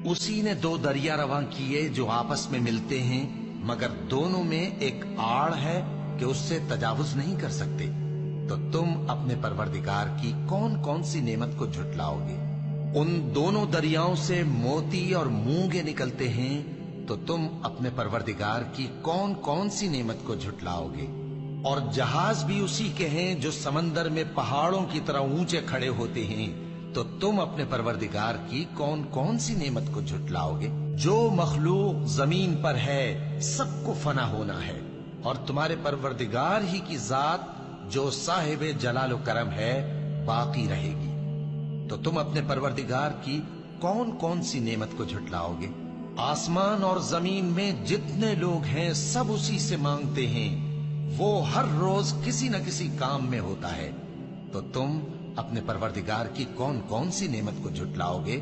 उसी ने दो दरिया रवां किए जो आपस में मिलते हैं, मगर दोनों में एक आड़ है कि उससे तजावुज नहीं कर सकते। तो तुम अपने परवरदिगार की कौन कौन सी नेमत को झुटलाओगे? उन दोनों दरियाओं से मोती और मूंगे निकलते हैं, तो तुम अपने परवरदिगार की कौन कौन सी नेमत को झुटलाओगे? और जहाज भी उसी के हैं जो समंदर में पहाड़ों की तरह ऊंचे खड़े होते हैं, तो तुम अपने परवरदिगार की कौन कौन सी नेमत को झुटलाओगे? जो मखलूक जमीन पर है सबको फना होना है, और तुम्हारे परवरदिगार ही की जात जो साहिब जलाल करम है बाकी रहेगी। तो तुम अपने परवरदिगार की कौन कौन सी नेमत को झुटलाओगे? आसमान और जमीन में जितने लोग हैं सब उसी से मांगते हैं, वो हर रोज किसी न किसी काम में होता है। तो तुम अपने परवरदिगार की कौन कौन सी नेमत को झुटलाओगे?